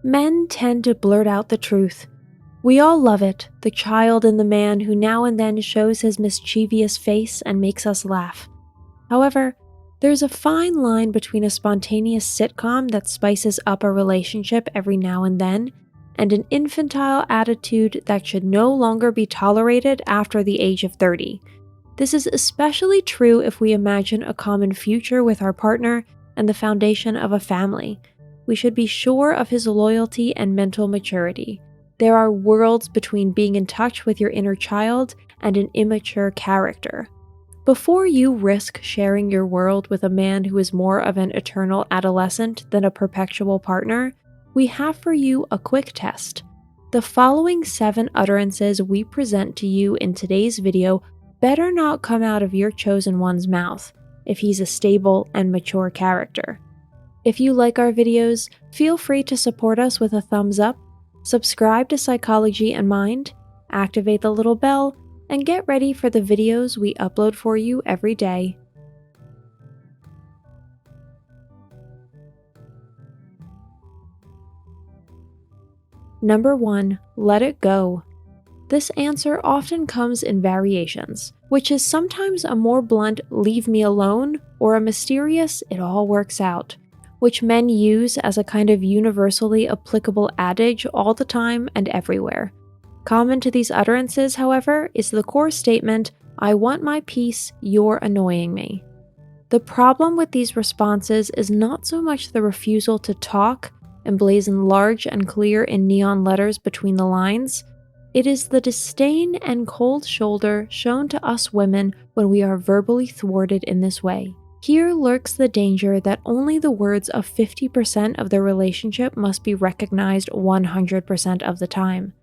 Men tend to blurt out the truth. We all love it, the child in the man who now and then shows his mischievous face and makes us laugh. However, there's a fine line between a spontaneous sitcom that spices up a relationship every now and then, and an infantile attitude that should no longer be tolerated after the age of 30. This is especially true if we imagine a common future with our partner and the foundation of a family. We should be sure of his loyalty and mental maturity. There are worlds between being in touch with your inner child and an immature character. Before you risk sharing your world with a man who is more of an eternal adolescent than a perpetual partner, we have for you a quick test. The following 7 utterances we present to you in today's video better not come out of your chosen one's mouth if he's a stable and mature character. If you like our videos, feel free to support us with a thumbs up, subscribe to Psychology and Mind, activate the little bell, and get ready for the videos we upload for you every day. Number 1. Let it go. This answer often comes in variations, which is sometimes a more blunt "leave me alone" or a mysterious "it all works out," which men use as a kind of universally applicable adage all the time and everywhere. Common to these utterances, however, is the core statement, "I want my peace, you're annoying me." The problem with these responses is not so much the refusal to talk, emblazoned large and clear in neon letters between the lines. It is the disdain and cold shoulder shown to us women when we are verbally thwarted in this way. Here lurks the danger that only the words of 50% of the relationship must be recognized 100% of the time.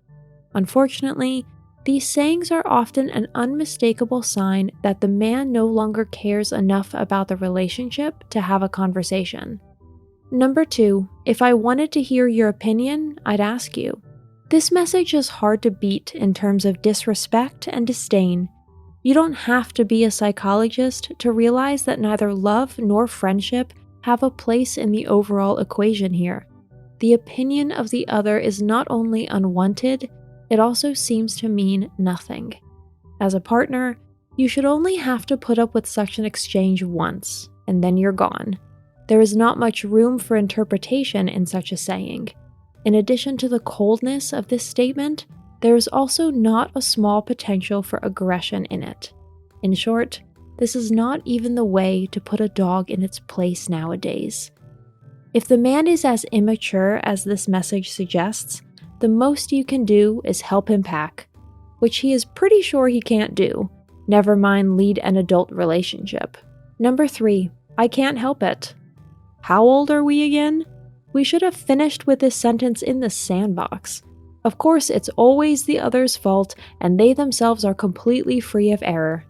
Unfortunately, these sayings are often an unmistakable sign that the man no longer cares enough about the relationship to have a conversation. Number 2, if I wanted to hear your opinion, I'd ask you. This message is hard to beat in terms of disrespect and disdain. You don't have to be a psychologist to realize that neither love nor friendship have a place in the overall equation here. The opinion of the other is not only unwanted, it also seems to mean nothing. As a partner, you should only have to put up with such an exchange once, and then you're gone. There is not much room for interpretation in such a saying. In addition to the coldness of this statement, there is also not a small potential for aggression in it. In short, this is not even the way to put a dog in its place nowadays. If the man is as immature as this message suggests, the most you can do is help him pack, which he is pretty sure he can't do, never mind lead an adult relationship. Number 3, I can't help it. How old are we again? We should have finished with this sentence in the sandbox. Of course, it's always the other's fault, and they themselves are completely free of error.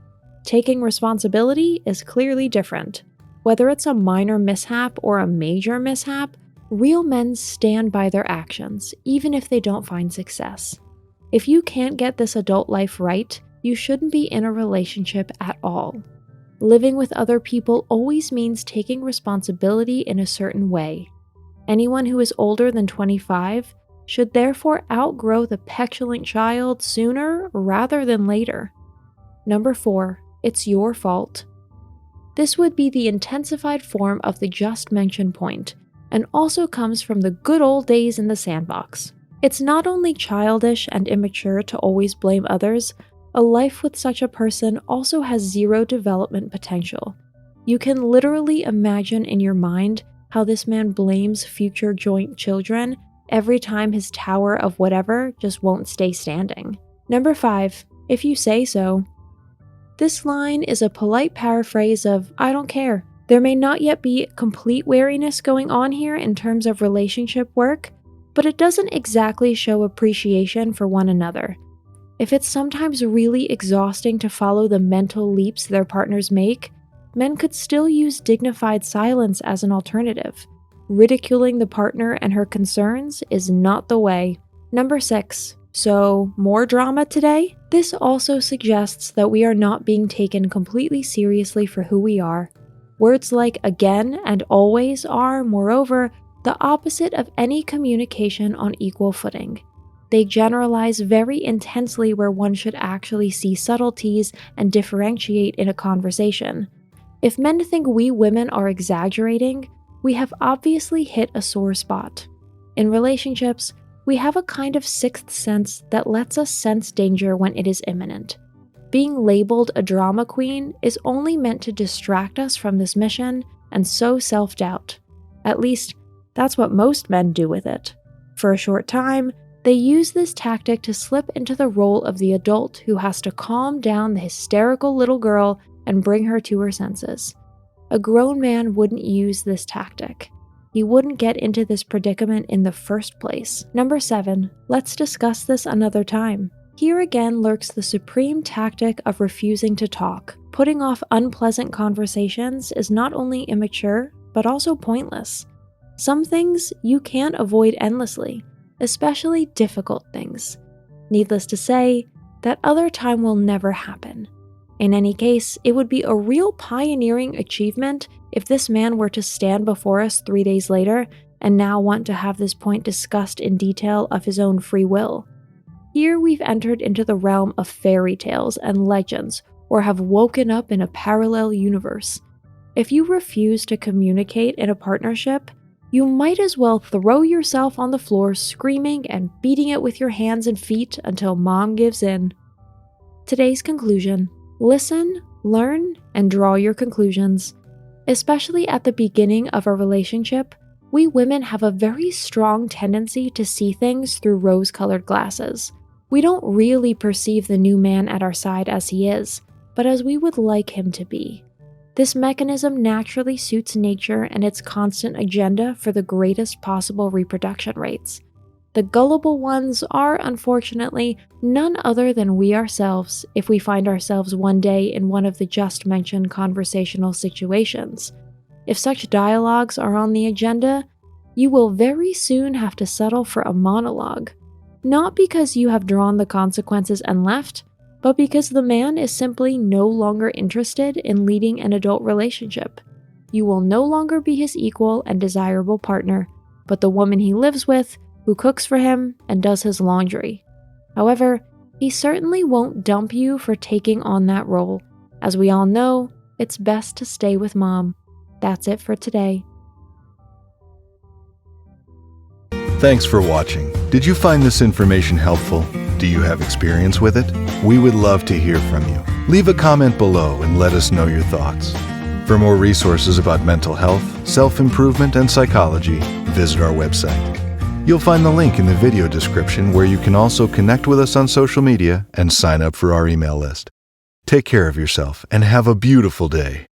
Taking responsibility is clearly different. Whether it's a minor mishap or a major mishap, real men stand by their actions, even if they don't find success. If you can't get this adult life right, you shouldn't be in a relationship at all. Living with other people always means taking responsibility in a certain way. Anyone who is older than 25 should therefore outgrow the petulant child sooner rather than later. Number 4, it's your fault. This would be the intensified form of the just mentioned point, and also comes from the good old days in the sandbox. It's not only childish and immature to always blame others, a life with such a person also has zero development potential. You can literally imagine in your mind how this man blames future joint children every time his tower of whatever just won't stay standing. Number 5, if you say so. This line is a polite paraphrase of "I don't care." There may not yet be complete wariness going on here in terms of relationship work, but it doesn't exactly show appreciation for one another. If it's sometimes really exhausting to follow the mental leaps their partners make, men could still use dignified silence as an alternative. Ridiculing the partner and her concerns is not the way. Number 6. So, more drama today? This also suggests that we are not being taken completely seriously for who we are. Words like again and always are, moreover, the opposite of any communication on equal footing. They generalize very intensely where one should actually see subtleties and differentiate in a conversation. If men think we women are exaggerating, we have obviously hit a sore spot. In relationships, we have a kind of sixth sense that lets us sense danger when it is imminent. Being labeled a drama queen is only meant to distract us from this mission and sow self-doubt. At least, that's what most men do with it. For a short time, they use this tactic to slip into the role of the adult who has to calm down the hysterical little girl and bring her to her senses. A grown man wouldn't use this tactic. He wouldn't get into this predicament in the first place. Number 7, let's discuss this another time. Here again lurks the supreme tactic of refusing to talk. Putting off unpleasant conversations is not only immature, but also pointless. Some things you can't avoid endlessly, especially difficult things. Needless to say, that other time will never happen. In any case, it would be a real pioneering achievement if this man were to stand before us 3 days later and now want to have this point discussed in detail of his own free will. Here we've entered into the realm of fairy tales and legends, or have woken up in a parallel universe. If you refuse to communicate in a partnership, you might as well throw yourself on the floor screaming and beating it with your hands and feet until mom gives in. Today's conclusion: listen, learn, and draw your conclusions. Especially at the beginning of a relationship, we women have a very strong tendency to see things through rose-colored glasses. We don't really perceive the new man at our side as he is, but as we would like him to be. This mechanism naturally suits nature and its constant agenda for the greatest possible reproduction rates. The gullible ones are, unfortunately, none other than we ourselves if we find ourselves one day in one of the just mentioned conversational situations. If such dialogues are on the agenda, you will very soon have to settle for a monologue. Not because you have drawn the consequences and left, but because the man is simply no longer interested in leading an adult relationship. You will no longer be his equal and desirable partner, but the woman he lives with, who cooks for him and does his laundry. However, he certainly won't dump you for taking on that role. As we all know, it's best to stay with mom. That's it for today. Thanks for watching. Did you find this information helpful? Do you have experience with it? We would love to hear from you. Leave a comment below and let us know your thoughts. For more resources about mental health, self-improvement, and psychology, visit our website. You'll find the link in the video description where you can also connect with us on social media and sign up for our email list. Take care of yourself and have a beautiful day.